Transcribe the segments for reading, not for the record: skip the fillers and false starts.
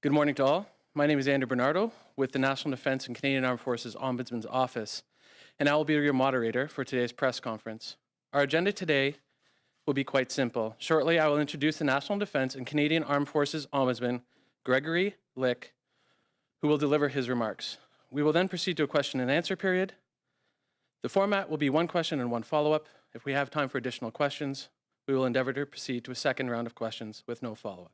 Good morning to all. My name is Andrew Bernardo with the National Defence and Canadian Armed Forces Ombudsman's Office, and I will be your moderator for today's press conference. Our agenda today will be quite simple. Shortly, I will introduce the National Defence and Canadian Armed Forces Ombudsman, Gregory Lick, who will deliver his remarks. We will then proceed to a question and answer period. The format will be one question and one follow-up. If we have time for additional questions, we will endeavor to proceed to a second round of questions with no follow-up.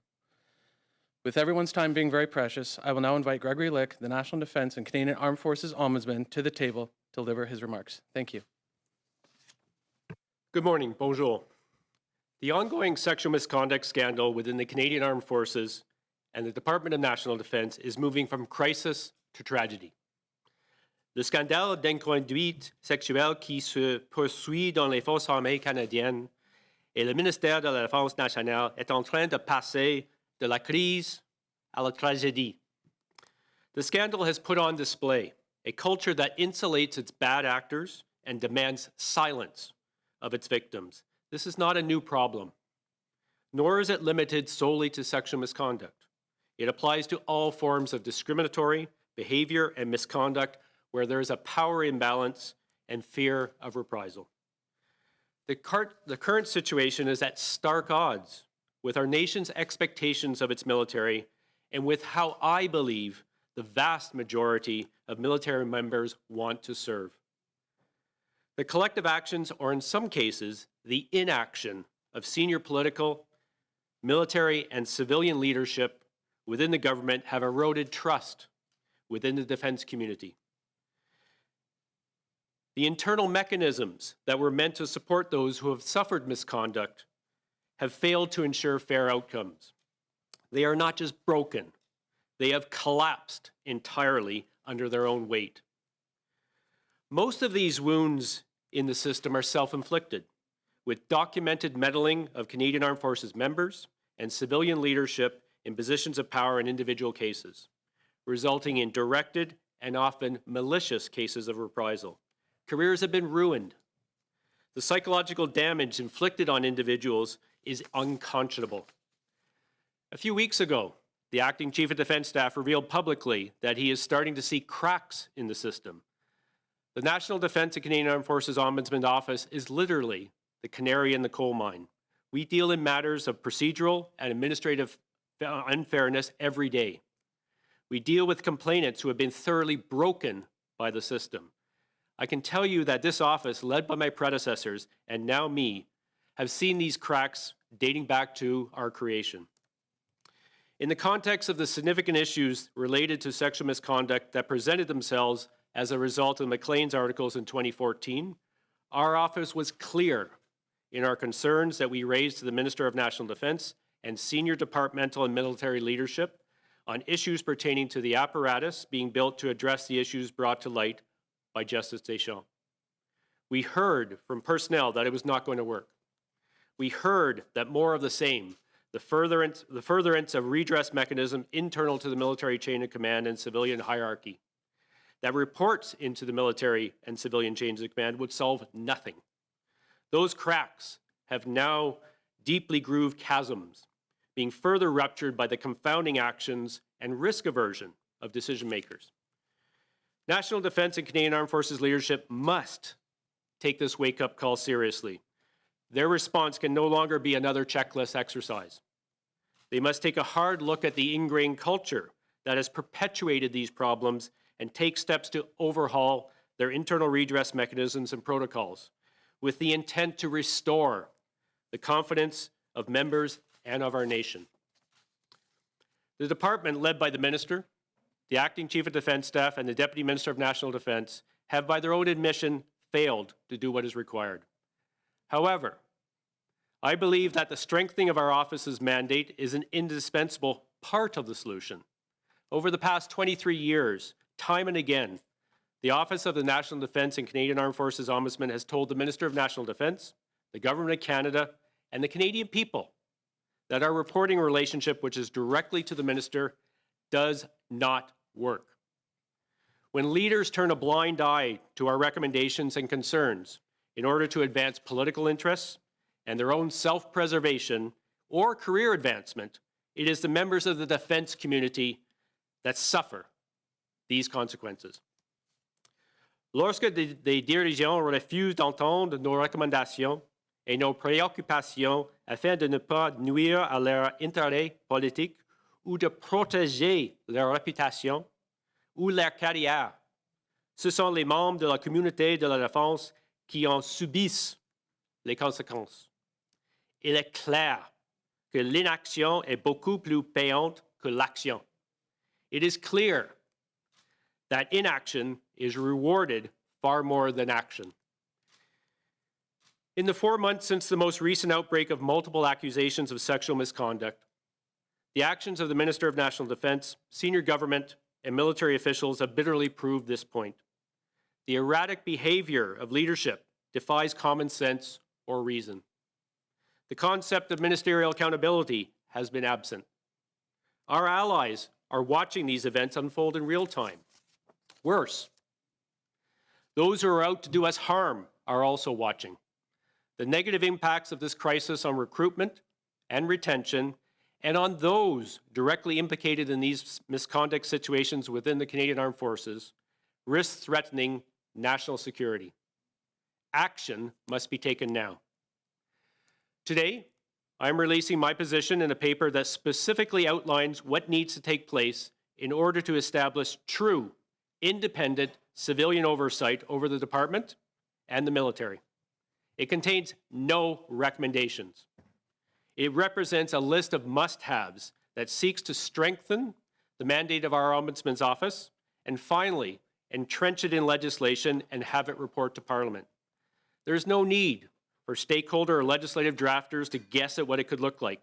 With everyone's time being very precious, I will now invite Gregory Lick, the National Defence and Canadian Armed Forces Ombudsman, to the table to deliver his remarks. Thank you. Good morning, bonjour. The ongoing sexual misconduct scandal within the Canadian Armed Forces and the Department of National Defence is moving from crisis to tragedy. Le scandale d'inconduite sexuelle qui se poursuit dans les forces armées canadiennes et le ministère de la Défense nationale est en train de passer de la crise à la tragédie. The scandal has put on display a culture that insulates its bad actors and demands silence of its victims. This is not a new problem, nor is it limited solely to sexual misconduct. It applies to all forms of discriminatory behavior and misconduct where there is a power imbalance and fear of reprisal. The current situation is at stark odds with our nation's expectations of its military and with how I believe the vast majority of military members want to serve. The collective actions, or in some cases, the inaction of senior political, military, and civilian leadership within the government have eroded trust within the defense community. The internal mechanisms that were meant to support those who have suffered misconduct have failed to ensure fair outcomes. They are not just broken, they have collapsed entirely under their own weight. Most of these wounds in the system are self-inflicted, with documented meddling of Canadian Armed Forces members and civilian leadership in positions of power in individual cases, resulting in directed and often malicious cases of reprisal. Careers have been ruined. The psychological damage inflicted on individuals is unconscionable. A few weeks ago, the Acting Chief of Defence Staff revealed publicly that he is starting to see cracks in the system. The National Defence and Canadian Armed Forces Ombudsman Office is literally the canary in the coal mine. We deal in matters of procedural and administrative unfairness every day. We deal with complainants who have been thoroughly broken by the system. I can tell you that this office, led by my predecessors and now me, have seen these cracks dating back to our creation. In the context of the significant issues related to sexual misconduct that presented themselves as a result of Maclean's articles in 2014, our office was clear in our concerns that we raised to the Minister of National Defence and senior departmental and military leadership on issues pertaining to the apparatus being built to address the issues brought to light by Justice Deschamps. We heard from personnel that it was not going to work. We heard that more of the same, the furtherance of redress mechanism internal to the military chain of command and civilian hierarchy, that reports into the military and civilian chains of command would solve nothing. Those cracks have now deeply grooved chasms, being further ruptured by the confounding actions and risk aversion of decision makers. National Defence and Canadian Armed Forces leadership must take this wake-up call seriously. Their response can no longer be another checklist exercise. They must take a hard look at the ingrained culture that has perpetuated these problems and take steps to overhaul their internal redress mechanisms and protocols with the intent to restore the confidence of members and of our nation. The department, led by the Minister, the Acting Chief of Defence Staff, and the Deputy Minister of National Defence, have, by their own admission, failed to do what is required. However, I believe that the strengthening of our office's mandate is an indispensable part of the solution. Over the past 23 years, time and again, the Office of the National Defence and Canadian Armed Forces Ombudsman has told the Minister of National Defence, the Government of Canada, and the Canadian people that our reporting relationship, which is directly to the Minister, does not work. When leaders turn a blind eye to our recommendations and concerns in order to advance political interests and their own self-preservation or career advancement, it is the members of the defense community that suffer these consequences. Lorsque des dirigeants refusent d'entendre nos recommandations et nos préoccupations afin de ne pas nuire à leur intérêt politique ou de protéger leur réputation ou leur carrière, ce sont les membres de la communauté de la défense qui en subissent les conséquences. Il est clair que l'inaction est beaucoup plus payante que l'action. It is clear that inaction is rewarded far more than action. In the 4 months since the most recent outbreak of multiple accusations of sexual misconduct, the actions of the Minister of National Defense, senior government, and military officials have bitterly proved this point. The erratic behavior of leadership defies common sense or reason. The concept of ministerial accountability has been absent. Our allies are watching these events unfold in real time. Worse, those who are out to do us harm are also watching. The negative impacts of this crisis on recruitment and retention, and on those directly implicated in these misconduct situations within the Canadian Armed Forces, risk threatening national security. Action must be taken now. Today, I'm releasing my position in a paper that specifically outlines what needs to take place in order to establish true, independent civilian oversight over the department and the military. It contains no recommendations. It represents a list of must-haves that seeks to strengthen the mandate of our Ombudsman's office and finally entrench it in legislation and have it report to Parliament. There's no need for stakeholder or legislative drafters to guess at what it could look like.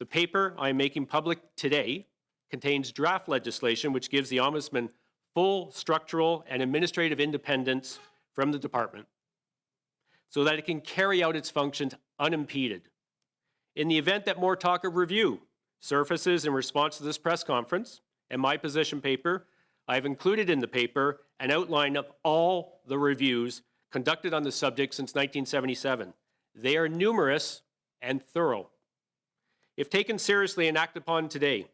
The paper I am making public today contains draft legislation which gives the Ombudsman full structural and administrative independence from the department so that it can carry out its functions unimpeded. In the event that more talk of review surfaces in response to this press conference and my position paper, I've included in the paper an outline of all the reviews conducted on the subject since 1977. They are numerous and thorough. If taken seriously and acted upon today,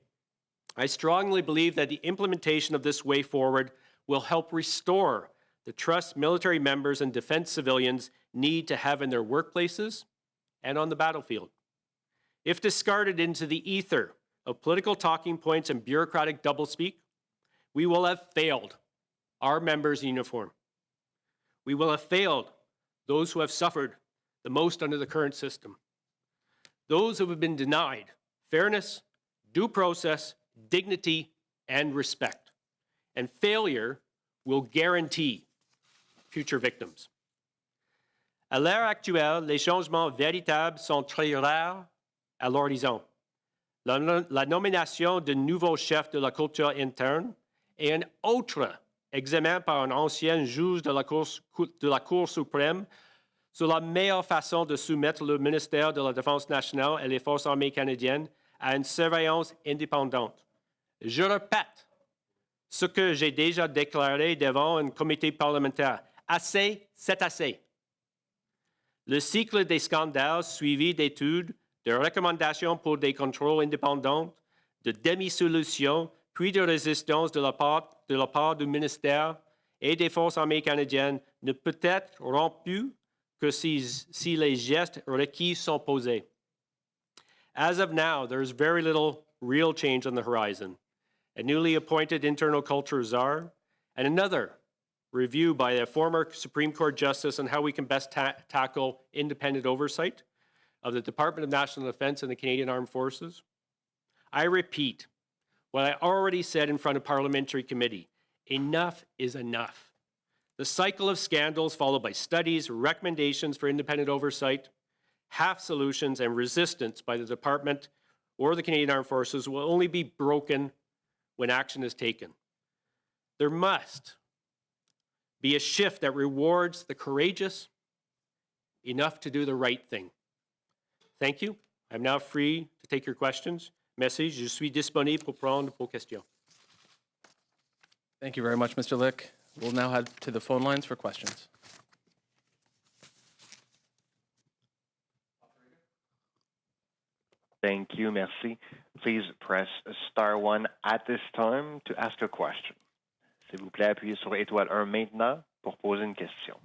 I strongly believe that the implementation of this way forward will help restore the trust military members and defense civilians need to have in their workplaces and on the battlefield. If discarded into the ether of political talking points and bureaucratic doublespeak, we will have failed our members in uniform. We will have failed those who have suffered the most under the current system. Those who have been denied fairness, due process, dignity, and respect. And failure will guarantee future victims. À l'heure actuelle, les changements véritables sont très rares à l'horizon. La nomination de nouveaux chefs de la culture interne et un autre examen par un ancien juge de la Cour suprême sur la meilleure façon de soumettre le ministère de la Défense nationale et les Forces armées canadiennes à une surveillance indépendante. Je répète ce que j'ai déjà déclaré devant un comité parlementaire. Assez, c'est assez. Le cycle des scandales suivi d'études, de recommandations pour des contrôles indépendants, de demi-solutions, puis de résistance de la part du ministère et des Forces armées canadiennes ne peut être rompu que si les gestes requis sont posés. As of now, there's very little real change on the horizon. A newly appointed internal culture czar, and another review by a former Supreme Court justice on how we can best tackle independent oversight of the Department of National Defense and the Canadian Armed Forces. I repeat what I already said in front of Parliamentary Committee. Enough is enough. The cycle of scandals followed by studies, recommendations for independent oversight, half solutions, and resistance by the Department or the Canadian Armed Forces will only be broken when action is taken. There must be a shift that rewards the courageous enough to do the right thing. Thank you. I'm now free to take your questions. Merci. Je suis disponible pour prendre vos questions. Thank you very much, Mr. Lick. We'll now head to the phone lines for questions. Thank you, merci. Please press star 1 at this time to ask a question. S'il vous plaît, appuyez sur étoile 1 maintenant pour poser une question.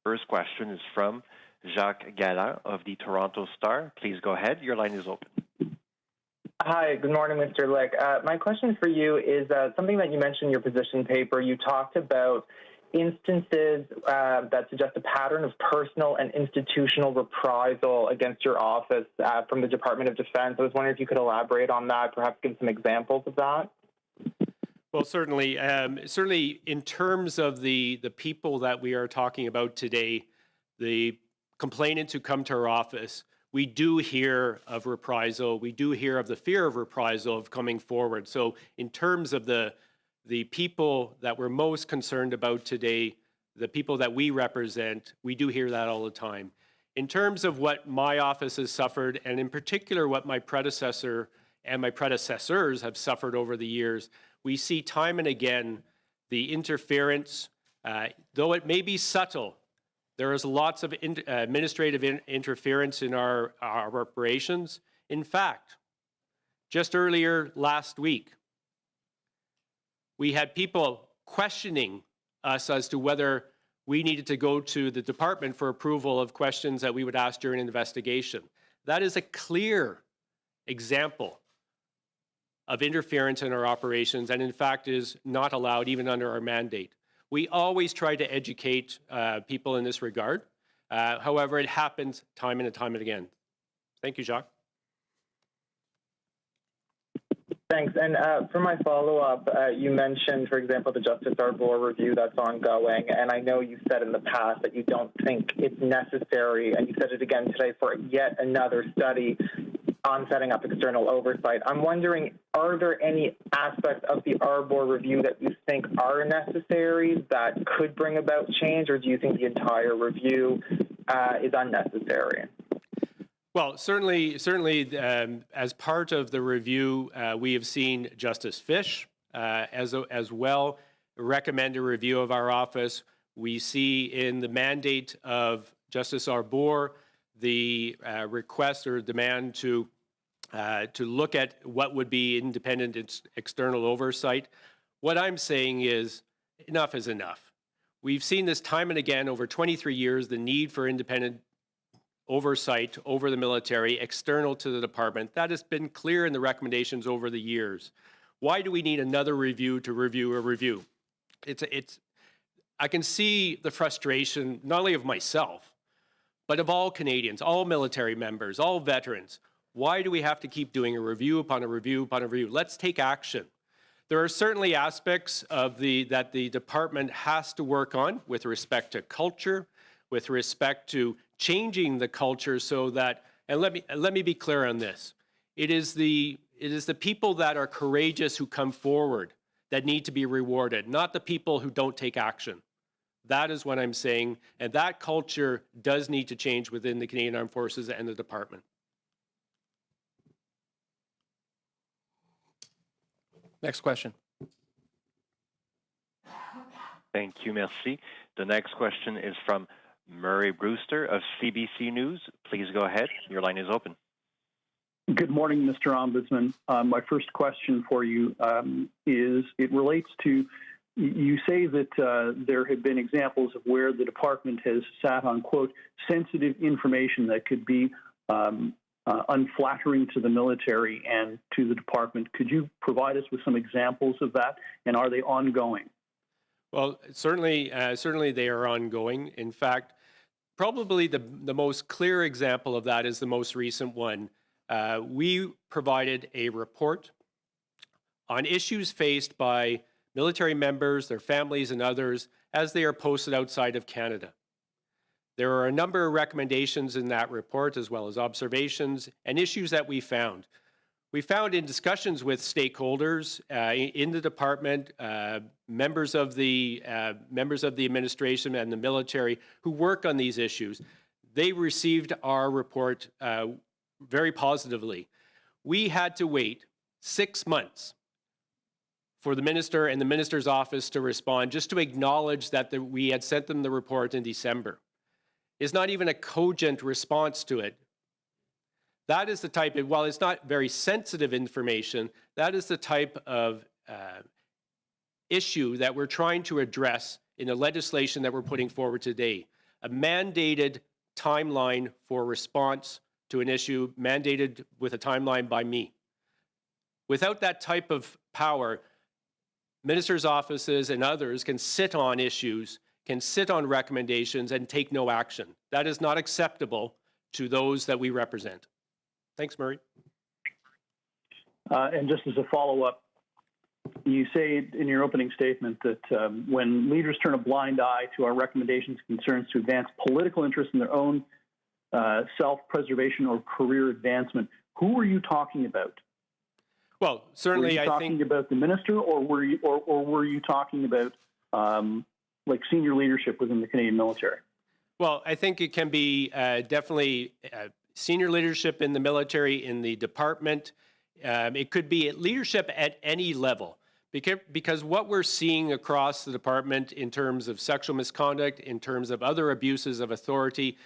First question is from Jacques Galland of the Toronto Star. Please go ahead. Your line is open. Hi, good morning, Mr. Lick. My question for you is something that you mentioned in your position paper. You talked about instances that suggest a pattern of personal and institutional reprisal against your office from the Department of Defense. I was wondering if you could elaborate on that, perhaps give some examples of that. Well, certainly, certainly in terms of the people that we are talking about today, the complainants who come to our office, we do hear of reprisal. We do hear of the fear of reprisal of coming forward. So in terms of the people that we're most concerned about today, the people that we represent, we do hear that all the time. In terms of what my office has suffered, and in particular what my predecessor and my predecessors have suffered over the years, we see time and again the interference, though it may be subtle. There is lots of administrative interference in our operations. In fact, just earlier last week, we had people questioning us as to whether we needed to go to the department for approval of questions that we would ask during an investigation. That is a clear example of interference in our operations, and in fact is not allowed even under our mandate. We always try to educate people in this regard. However, it happens time and time and again. Thank you, Jacques. Thanks. And for my follow-up, you mentioned, for example, the Justice Arbor review that's ongoing, and I know you said in the past that you don't think it's necessary, and you said it again today, for yet another study on setting up external oversight. I'm wondering, are there any aspects of the Arbor review that you think are necessary that could bring about change, or do you think the entire review is unnecessary? Well, certainly, as part of the review, we have seen Justice Fish as well recommend a review of our office. We see in the mandate of Justice Arbor the request or demand to look at what would be independent external oversight. What I'm saying is enough is enough. We've seen this time and again over 23 years, the need for independent oversight over the military external to the department. That has been clear in the recommendations over the years. Why do we need another review to review a review? I can see the frustration not only of myself, but of all Canadians, all military members, all veterans. Why do we have to keep doing a review upon a review upon a review? Let's take action. There are certainly aspects of that the department has to work on with respect to culture, with respect to changing the culture so that, and let me be clear on this. It is the people that are courageous who come forward that need to be rewarded, not the people who don't take action. That is what I'm saying, and that culture does need to change within the Canadian Armed Forces and the department. Next question. Thank you, merci. The next question is from Murray Brewster of CBC News. Please go ahead. Your line is open. Good morning, Mr. Ombudsman. My first question for you is, it relates to, you say that there have been examples of where the department has sat on, quote, sensitive information that could be unflattering to the military and to the department. Could you provide us with some examples of that, and are they ongoing? Well, certainly they are ongoing. In fact, probably the most clear example of that is the most recent one. We provided a report on issues faced by military members, their families, and others as they are posted outside of Canada. There are a number of recommendations in that report, as well as observations and issues that we found. We found in discussions with stakeholders in the department, members of the administration and the military who work on these issues, they received our report very positively. We had to wait 6 months for the minister and the minister's office to respond, just to acknowledge that we had sent them the report in December. It's not even a cogent response to it. That is the type of, while it's not very sensitive information, that is the type of issue that we're trying to address in the legislation that we're putting forward today. A mandated timeline for response to an issue mandated with a timeline by me. Without that type of power, ministers' offices and others can sit on issues, can sit on recommendations and take no action. That is not acceptable to those that we represent. Thanks, Murray. And just as a follow-up, you say in your opening statement that when leaders turn a blind eye to our recommendations and concerns to advance political interests in their own self-preservation or career advancement, who were you talking about? Well, certainly, were you talking about the minister, or were you talking about like senior leadership within the Canadian military? Well, I think it can be definitely senior leadership in the military, in the department. It could be leadership at any level, because what we're seeing across the department in terms of sexual misconduct, in terms of other abuses of authority,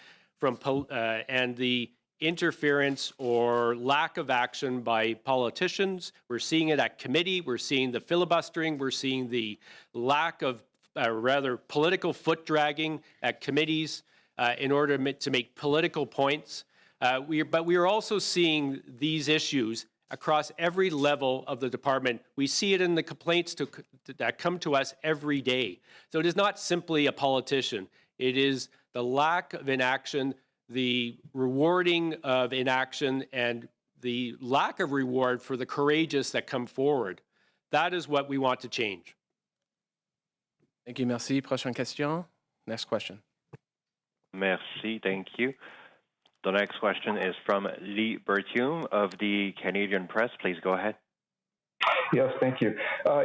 and the interference or lack of action by politicians. We're seeing it at committee. We're seeing the filibustering. We're seeing the lack of rather political foot dragging at committees in order to make political points. But we are also seeing these issues across every level of the department. We see it in the complaints that come to us every day. So it is not simply a politician. It is the lack of inaction, the rewarding of inaction, and the lack of reward for the courageous that come forward. That is what we want to change. Thank you, merci. Prochaine question. Next question. Merci, thank you. The next question is from Lee Bertium of the Canadian Press. Please go ahead. Yes, thank you.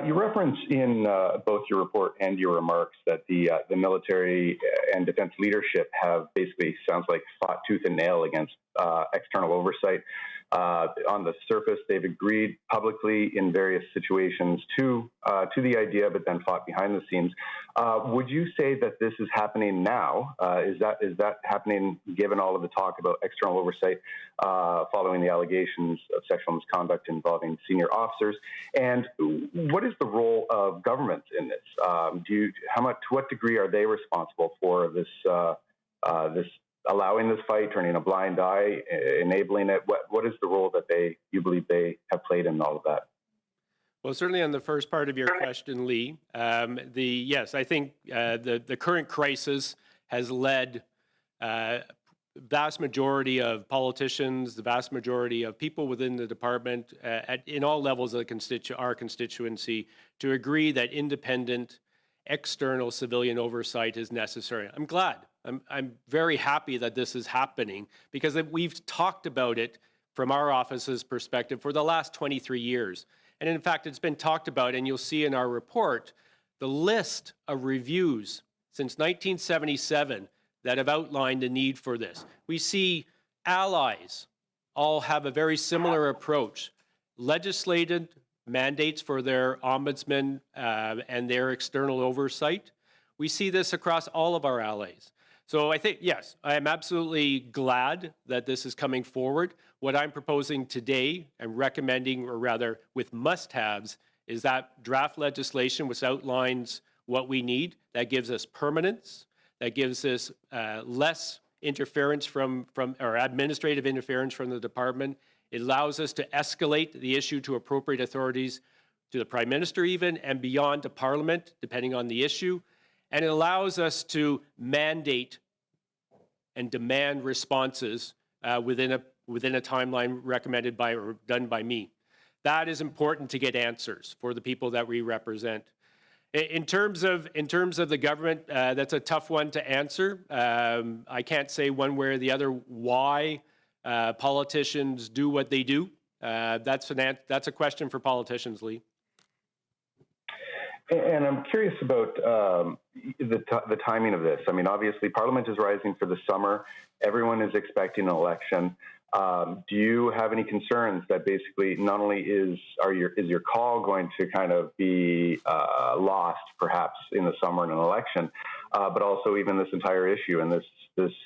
You reference in both your report and your remarks that the military and defense leadership have basically, sounds like, fought tooth and nail against external oversight. On the surface, they've agreed publicly in various situations to the idea, but then fought behind the scenes. Would you say that this is happening now? Is that happening given all of the talk about external oversight following the allegations of sexual misconduct involving senior officers? And what is the role of government in this? To what degree are they responsible for this allowing this fight, turning a blind eye, enabling it? What is the role that you believe they have played in all of that? Well, certainly on the first part of your question, Lee, yes, I think the current crisis has led vast majority of politicians, the vast majority of people within the department in all levels of our constituency to agree that independent external civilian oversight is necessary. I'm glad. I'm very happy that this is happening because we've talked about it from our office's perspective for the last 23 years. And in fact, it's been talked about, and you'll see in our report, the list of reviews since 1977 that have outlined the need for this. We see allies all have a very similar approach. Legislated mandates for their ombudsman and their external oversight. We see this across all of our allies. So I think, yes, I am absolutely glad that this is coming forward. What I'm proposing today and recommending, or rather with must-haves, is that draft legislation which outlines what we need, that gives us permanence, that gives us less interference or administrative interference from the department. It allows us to escalate the issue to appropriate authorities, to the Prime Minister even, and beyond to Parliament, depending on the issue. And it allows us to mandate and demand responses within a timeline recommended by or done by me. That is important to get answers for the people that we represent. In terms of the government, that's a tough one to answer. I can't say one way or the other why politicians do what they do. That's a question for politicians, Lee. And I'm curious about the timing of this. I mean, obviously, Parliament is rising for the summer. Everyone is expecting an election. Do you have any concerns that basically not only is your call going to kind of be lost, perhaps in the summer in an election, but also even this entire issue and this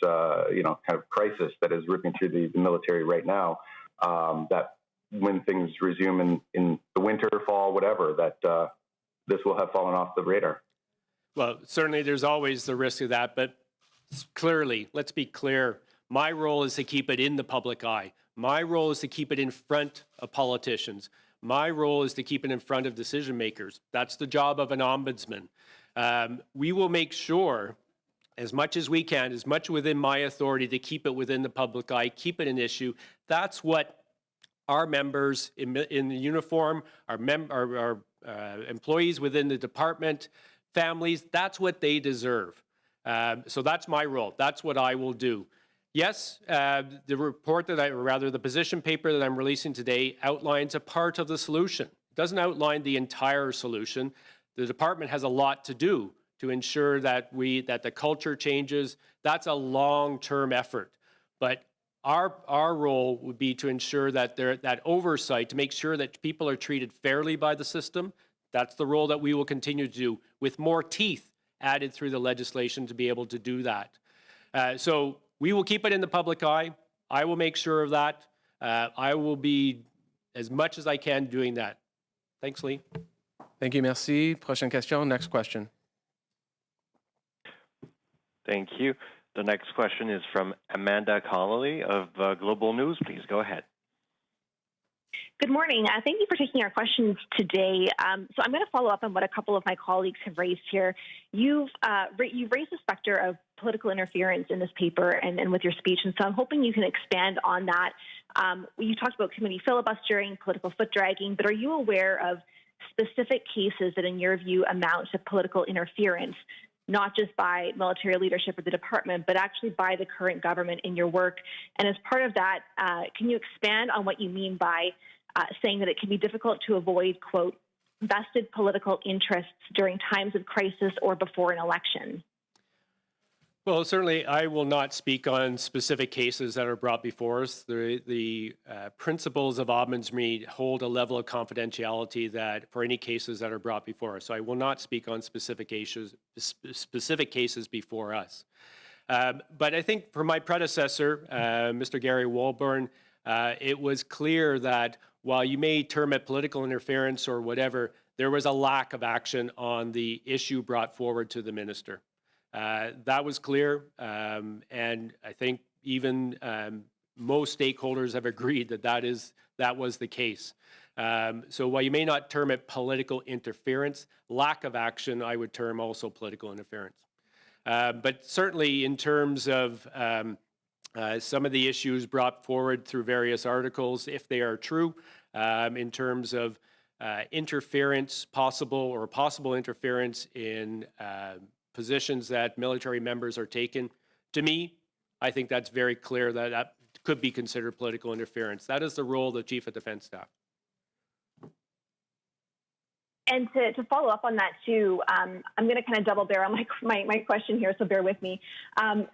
kind of crisis that is ripping through the military right now. That when things resume in the winter, fall, whatever, that this will have fallen off the radar. Well, certainly there's always the risk of that, but clearly, let's be clear, my role is to keep it in the public eye. My role is to keep it in front of politicians. My role is to keep it in front of decision makers. That's the job of an ombudsman. We will make sure, as much as we can, as much within my authority, to keep it within the public eye, keep it an issue. That's what our members in the uniform, our employees within the department, families, that's what they deserve. So that's my role. That's what I will do. Yes, the report the position paper that I'm releasing today outlines a part of the solution. It doesn't outline the entire solution. The department has a lot to do to ensure that the culture changes. That's a long-term effort. But our role would be to ensure that that oversight, to make sure that people are treated fairly by the system. That's the role that we will continue to do, with more teeth added through the legislation to be able to do that. So we will keep it in the public eye. I will make sure of that. I will be, as much as I can, doing that. Thanks, Lee. Thank you, merci. Prochaine question, next question. Thank you. The next question is from Amanda Connolly of Global News. Please go ahead. Good morning. Thank you for taking our questions today. So I'm going to follow up on what a couple of my colleagues have raised here. You've raised the specter of political interference in this paper and with your speech, and so I'm hoping you can expand on that. You talked about committee filibustering, political foot dragging, but are you aware of specific cases that, in your view, amount to political interference, not just by military leadership or the department, but actually by the current government in your work? And as part of that, can you expand on what you mean by saying that it can be difficult to avoid, quote, vested political interests during times of crisis or before an election? Well, certainly I will not speak on specific cases that are brought before us. The principles of Ombudsman hold a level of confidentiality that for any cases that are brought before us. So I will not speak on specific cases before us. But I think for my predecessor, Mr. Gary Walborn, it was clear that while you may term it political interference or whatever, there was a lack of action on the issue brought forward to the minister. That was clear, and I think even most stakeholders have agreed that that was the case. So while you may not term it political interference, lack of action, I would term also political interference. But certainly in terms of some of the issues brought forward through various articles, if they are true, in terms of interference, possible interference in positions that military members are taking, to me, I think that's very clear that that could be considered political interference. That is the role of the Chief of Defense Staff. And to follow up on that too, I'm going to kind of double barrel my question here, so bear with me.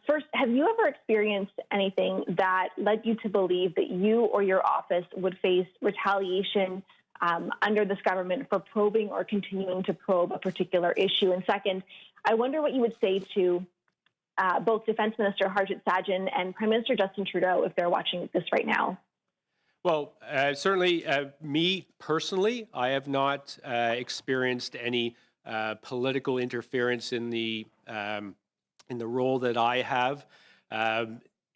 First, have you ever experienced anything that led you to believe that you or your office would face retaliation under this government for probing or continuing to probe a particular issue? And second, I wonder what you would say to both Defense Minister Harjit Sajjan and Prime Minister Justin Trudeau if they're watching this right now. Well, certainly, me personally, I have not experienced any political interference in the role that I have.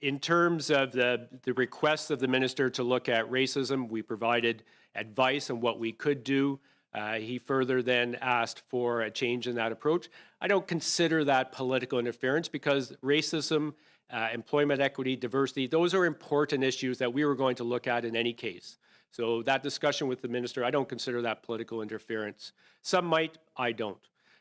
In terms of the request of the minister to look at racism, we provided advice on what we could do. He further then asked for a change in that approach. I don't consider that political interference because racism, employment equity, diversity, those are important issues that we were going to look at in any case. So that discussion with the minister, I don't consider that political interference. Some might, I don't.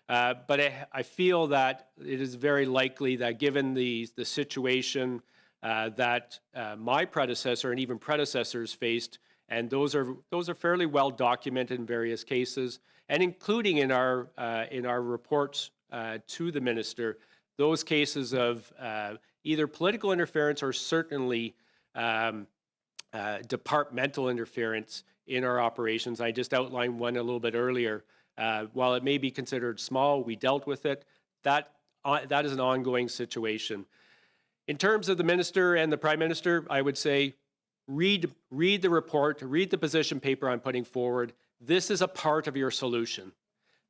But I feel that it is very likely that given the situation that my predecessor and even predecessors faced, and those are fairly well documented in various cases, and including in our reports to the minister, those cases of either political interference or certainly departmental interference in our operations. I just outlined one a little bit earlier. While it may be considered small, we dealt with it. That that is an ongoing situation. In terms of the minister and the prime minister, I would say read the report, read the position paper I'm putting forward. This is a part of your solution.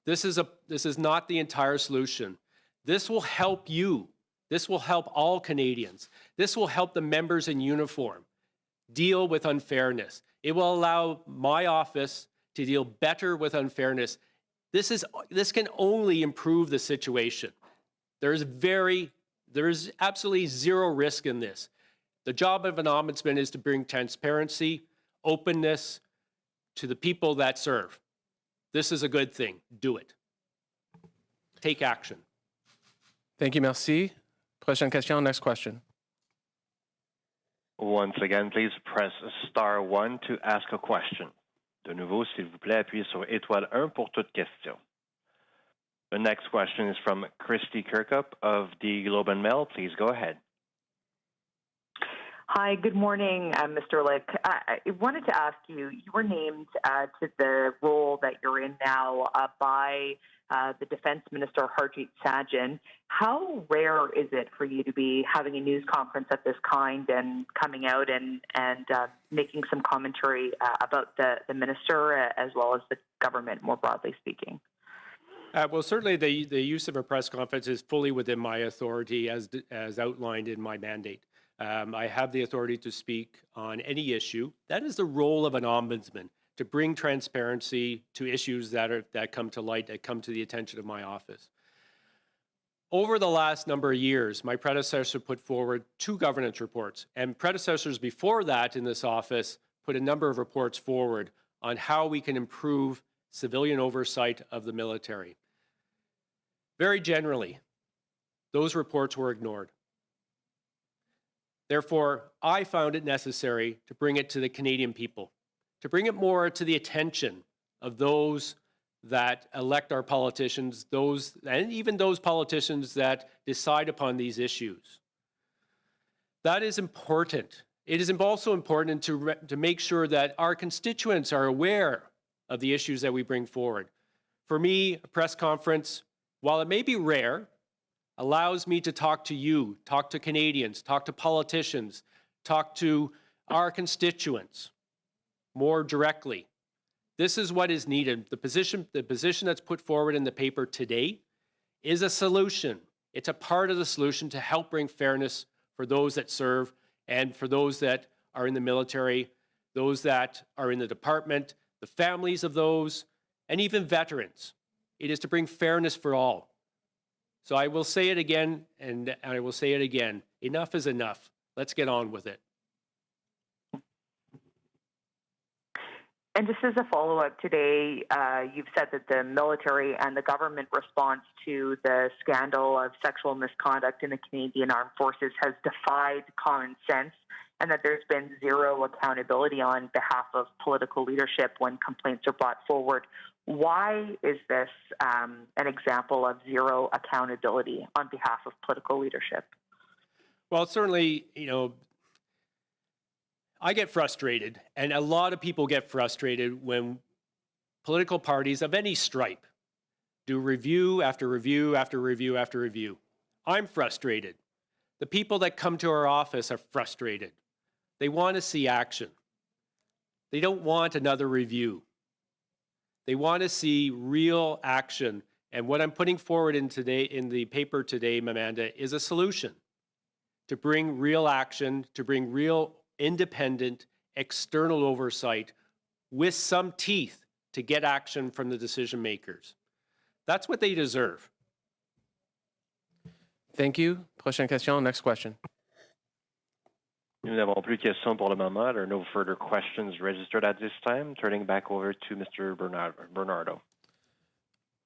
This is not the entire solution. This will help you. This will help all Canadians. This will help the members in uniform deal with unfairness. It will allow my office to deal better with unfairness. This can only improve the situation. There is absolutely zero risk in this. The job of an ombudsman is to bring transparency, openness to the people that serve. This is a good thing. Do it. Take action. Thank you, merci. Prochaine question, next question. Once again, please press star 1 to ask a question. De nouveau, s'il vous plaît, appuyez sur étoile 1 pour toute question. The next question is from Christy Kirkup of the Globe and Mail. Please go ahead. Hi, good morning, Mr. Lick. I wanted to ask you, you were named to the role that you're in now by the Defense Minister, Harjit Sajjan. How rare is it for you to be having a news conference of this kind and coming out and making some commentary about the minister as well as the government, more broadly speaking? Well, certainly the use of a press conference is fully within my authority as outlined in my mandate. I have the authority to speak on any issue. That is the role of an ombudsman, to bring transparency to issues that come to light, that come to the attention of my office. Over the last number of years, my predecessor put forward 2 governance reports, and predecessors before that in this office put a number of reports forward on how we can improve civilian oversight of the military. Very generally, those reports were ignored. Therefore, I found it necessary to bring it to the Canadian people, to bring it more to the attention of those that elect our politicians, and even those politicians that decide upon these issues. That is important. It is also important to make sure that our constituents are aware of the issues that we bring forward. For me, a press conference, while it may be rare, allows me to talk to you, talk to Canadians, talk to politicians, talk to our constituents more directly. This is what is needed. The position that's put forward in the paper today is a solution. It's a part of the solution to help bring fairness for those that serve and for those that are in the military, those that are in the department, the families of those, and even veterans. It is to bring fairness for all. So I will say it again, and I will say it again. Enough is enough. Let's get on with it. And just as a follow-up today, you've said that the military and the government response to the scandal of sexual misconduct in the Canadian Armed Forces has defied common sense, and that there's been zero accountability on behalf of political leadership when complaints are brought forward. Why is this an example of zero accountability on behalf of political leadership? Well, certainly, I get frustrated, and a lot of people get frustrated when political parties of any stripe do review after review after review after review. I'm frustrated. The people that come to our office are frustrated. They want to see action. They don't want another review. They want to see real action. And what I'm putting forward in the paper today, Mamanda, is a solution to bring real action, to bring real independent external oversight with some teeth to get action from the decision makers. That's what they deserve. Thank you. Prochaine question, next question. Nous n'avons plus de questions pour le moment. There are no further questions registered at this time. Turning back over to Mr. Bernardo.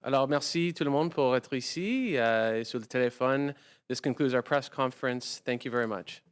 Alors, merci tout le monde pour être ici et sur le téléphone. This concludes our press conference. Thank you very much.